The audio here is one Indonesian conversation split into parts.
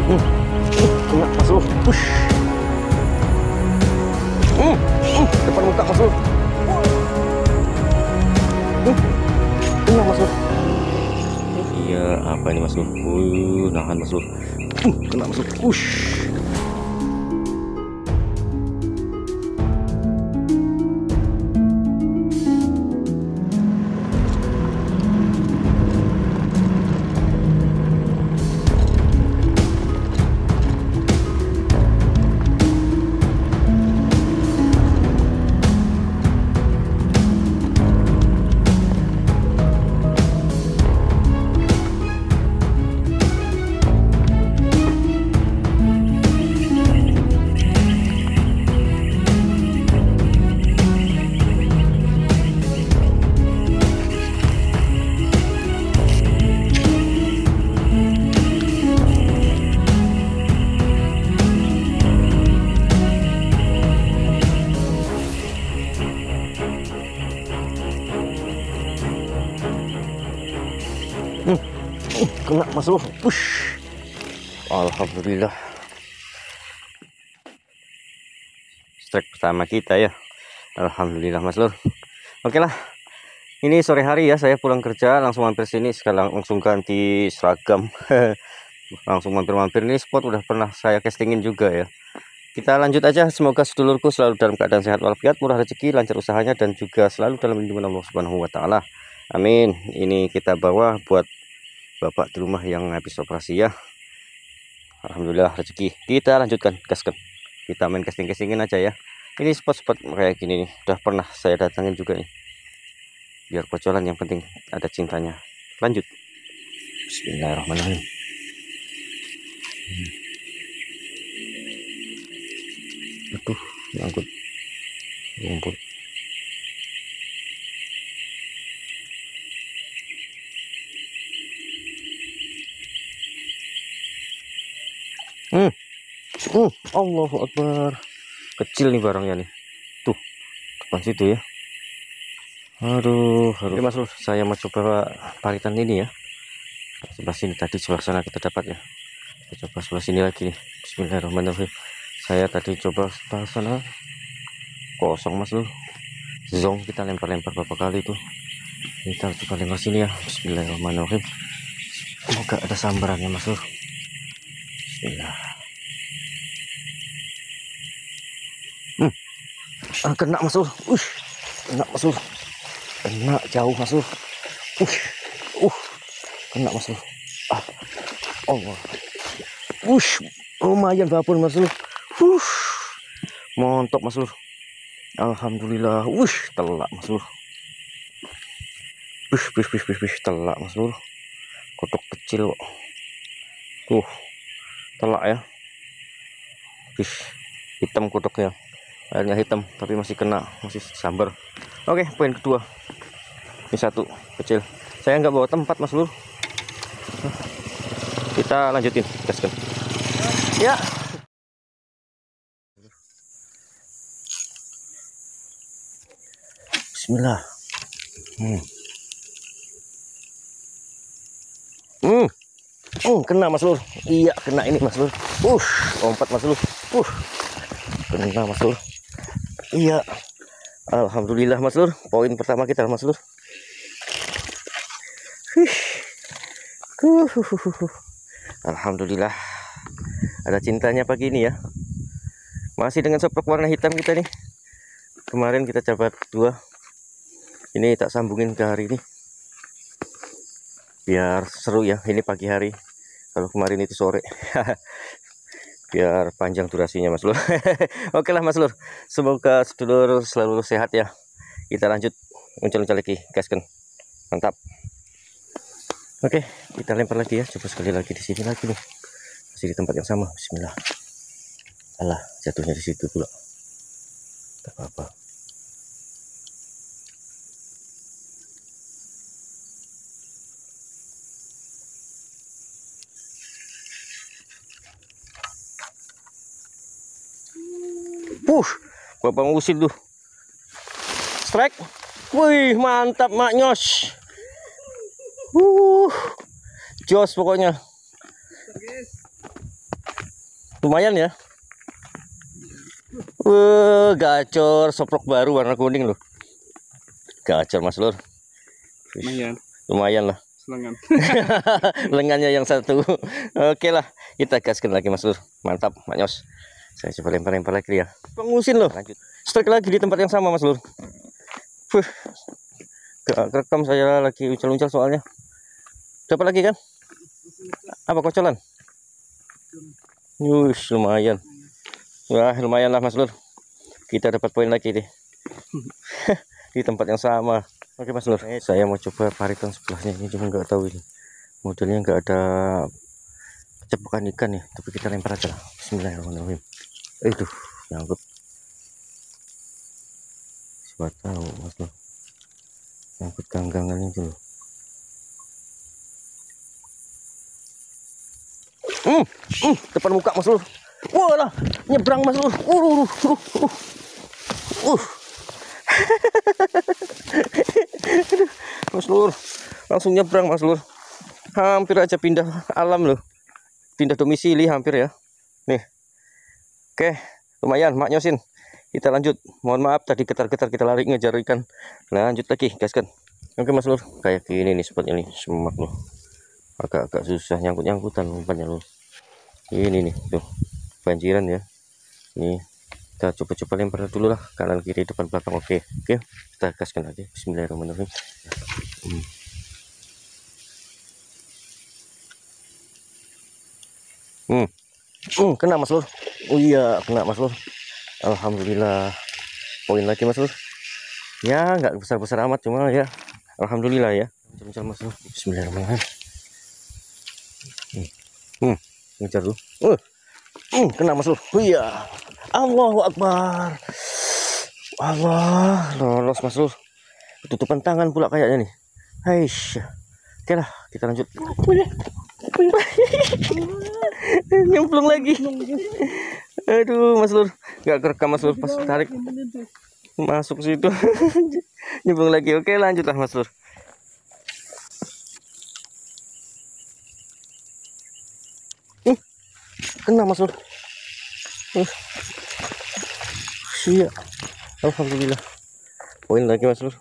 Kena Mas Lur. Push. Depan muka Mas Lur. Kena Mas Lur. Iya, apa ini Mas Lur? Nahan Mas Lur. Kena Mas Lur. Push. Kena Mas Lur. Push. Alhamdulillah. Strike pertama kita ya. Alhamdulillah Mas Lur. Oke lah. Ini sore hari ya, saya pulang kerja langsung mampir sini, sekarang langsung ganti seragam. Langsung mampir-mampir, ini spot udah pernah saya castingin juga ya. Kita lanjut aja, semoga sedulurku selalu dalam keadaan sehat walafiat, murah rezeki, lancar usahanya, dan juga selalu dalam lindungan Allah Subhanahu wa taala. Amin. Ini kita bawa buat bapak di rumah yang habis operasi ya. Alhamdulillah rezeki. Kita lanjutkan, gaskan. Kita main casting-castingin aja ya. Ini spot-spot kayak gini nih, udah pernah saya datangin juga nih. Biar bocoran, yang penting ada cintanya. Lanjut. Bismillahirrahmanirrahim. Aduh, nyangkut rumput. Allahu Akbar. Kecil nih barangnya nih. Tuh, depan situ ya. Aduh. Oke Mas Lur, saya mau coba paritan ini ya. Sebelah sini tadi, sebelah sana kita dapat ya. Kita coba sebelah sini lagi nih. Bismillahirrahmanirrahim. Saya tadi coba sebelah sana kosong Mas Lur. Zong kita lempar-lempar berapa kali tuh. Kita coba lempar sini ya. Bismillahirrahmanirrahim. Semoga ada sambarannya Mas Lur. Bismillah. Kena Mas Lur. Kena Mas Lur. Kena jauh Mas Lur. Kena Mas Lur. Allah. Lumayan babon Mas Lur. Montok Mas Lur. Alhamdulillah. Telak Mas Lur. Telak Mas Lur. Kodok kecil kok. Tuh. Telak ya. Hitam kodoknya. Airnya hitam tapi masih kena, masih sambar. Oke, poin kedua. Ini satu kecil. Saya nggak bawa tempat Mas Lur. Kita lanjutin, gaskan. Ya. Bismillah. Kena Mas Lur. Iya, kena ini Mas Lur. Lompat Mas Lur. Kena Mas Lur. Iya. Alhamdulillah Mas Lur. Poin pertama kita Mas Lur. Alhamdulillah. Ada cintanya pagi ini ya. Masih dengan soplok warna hitam kita nih. Kemarin kita coba 2. Ini tak sambungin ke hari ini. Biar seru ya. Ini pagi hari. Kalau kemarin itu sore. Biar panjang durasinya Mas Lur. Oke lah Mas Lur, semoga sedulur selalu sehat ya. Kita lanjut uncel-uncel lagi, gaskan. Mantap. Oke, kita lempar lagi ya. Coba sekali lagi di sini lagi nih. Masih di tempat yang sama. Bismillah. Alah, jatuhnya di situ pula. Tak apa-apa. Bapak ngusir tuh. Strike. Wih, mantap Mak Nyos. Jos pokoknya. Lumayan ya. Gacor soprok baru warna kuning loh. Gacor Mas Lur. Lumayan lah. Lengan. Lengannya yang satu. Oke lah, kita gaskan lagi Mas Lur. Mantap, Maknyos. Saya coba lempar-lempar lagi ya. Pengusin loh. Lanjut. Strike lagi di tempat yang sama Mas Lur. Gak kerekam, saya lagi ucal-ucal soalnya. Dapat lagi kan? Apa kocolan? Lumayan. Wah, lumayan lah Mas Lur. Kita dapat poin lagi deh. Di tempat yang sama. Oke Mas Lur, saya mau coba paritan sebelahnya ini, cuma nggak tahu ini modelnya, nggak ada cepukan ikan ya, tapi kita lempar aja lah. Bismillahirrahmanirrahim. Itu nyangkut. Siapa tahu Mas Lur, nyangkut ganggangan itu loh. Depan muka Mas Lur. Wah lah, nyebrang Mas Lur. Mas Lur, langsung nyebrang Mas Lur. Hampir aja pindah alam loh. Pindah domisili hampir ya. Nih. Oke, lumayan Maknyosin. Kita lanjut. Mohon maaf tadi getar-getar kita lari ngejar ikan. Lanjut lagi, gaskan. Oke Mas Lur, kayak gini nih spotnya nih, semak loh. Agak-agak susah nyangkut-nyangkutan umpannya loh. Ini nih, tuh. Banjiran ya. Nih. Kita coba-coba lempar dulu lah, kanan kiri depan belakang. Oke, kita gaskan lagi. Bismillahirrahmanirrahim. Kena Mas Lur. Oh iya, kena Mas Lur. Alhamdulillah. Poin lagi Mas Lur. Ya nggak besar-besar amat, cuma ya alhamdulillah ya. Mas Lur. Bismillahirrahmanirrahim. Ngejar dulu. Kena Mas Lur. Oh iya. Allahu Akbar. Allah, lolos Mas Lur. Tutupan tangan pula kayaknya nih. Aisyah. Oke lah, kita lanjut. Nyemplung lagi. Aduh Mas Lur, nggak kerekam Mas Lur pas tarik masuk situ. Nyemplung lagi. Oke, lanjutlah Mas Lur. Kena Mas Lur. Iya, alhamdulillah. Poin lagi Mas Lur.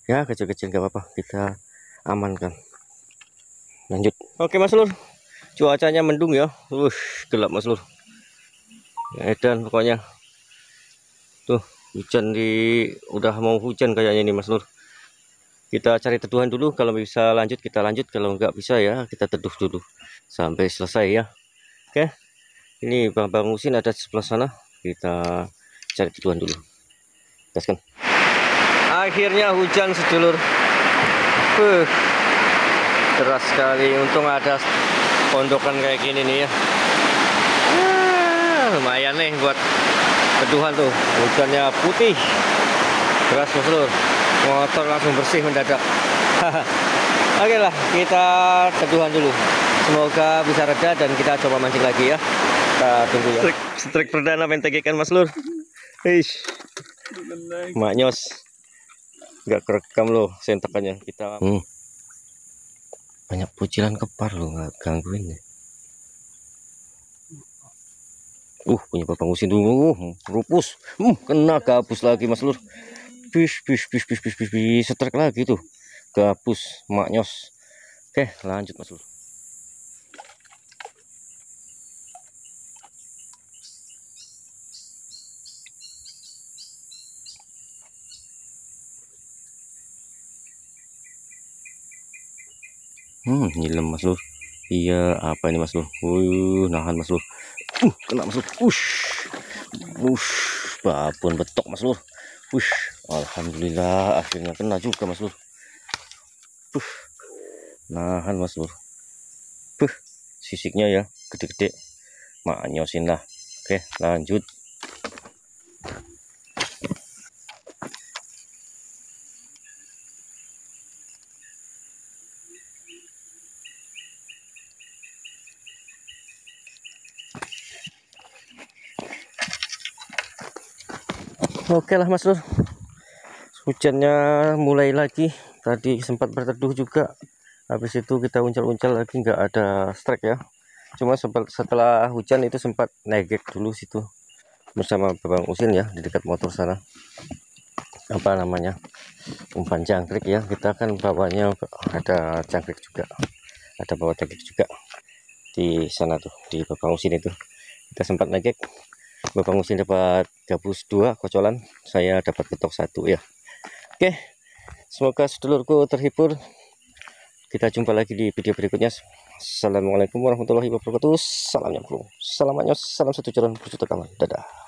Ya kecil-kecil nggak apa-apa, kita amankan. Lanjut. Oke Mas Lur, cuacanya mendung ya. Gelap Mas Lur. Edan pokoknya. Tuh hujan udah mau hujan kayaknya ini Mas Lur. Kita cari teduhan dulu, kalau bisa lanjut kita lanjut, kalau nggak bisa ya kita teduh dulu sampai selesai ya. Oke. Ini Bang Usin ada di sebelah sana. Kita cari teduhan dulu. Gaskan. Akhirnya hujan sedulur. Deras sekali. Untung ada pondokan kayak gini nih ya. Lumayan nih buat teduhan tuh. Hujannya putih. Deras Mas Lur. Motor langsung bersih mendadak. Oke lah, kita teduhan dulu. Semoga bisa reda dan kita coba mancing lagi ya. Kita tunggu ya. Strike perdana main tegekan Mas Lur. Maknyos. Nggak kerekam loh sentakannya. Kita banyak pucilan kepar loh, nggak gangguin ya. Punya Bang Usin dulu. Rupus. Kena gabus lagi Mas Lur. Strike lagi tuh. Gabus Maknyos. Oke, lanjut Mas Lur. Nyilam Mas Lur. Iya, apa ini Mas Lur? Nahan Mas Lur. Kena Mas Lur. Babon betok Mas Lur. Alhamdulillah akhirnya kena juga Mas Lur. Nahan Mas Lur. Sisiknya ya gede-gede. Maknyosin lah. Oke, lanjut. Oke lah Mas Lur, hujannya mulai lagi. Tadi sempat berteduh juga, Habis itu kita uncal-uncal lagi, nggak ada strike ya. Cuma setelah hujan itu sempat negek dulu situ bersama Babang Usin ya, di dekat motor sana. Apa namanya, umpan jangkrik ya. Kita kan bawanya ada jangkrik juga, ada bawa jangkrik juga di sana tuh, di Babang Usin itu. Kita sempat negek, Babang Usin dapat gabus 2 kocolan, saya dapat betok 1 ya. Oke, semoga sedulurku terhibur. Kita jumpa lagi di video berikutnya. Assalamualaikum warahmatullahi wabarakatuh. Salam nyambung, salam anyos, salam satu jalan berjuta kawan. Dadah.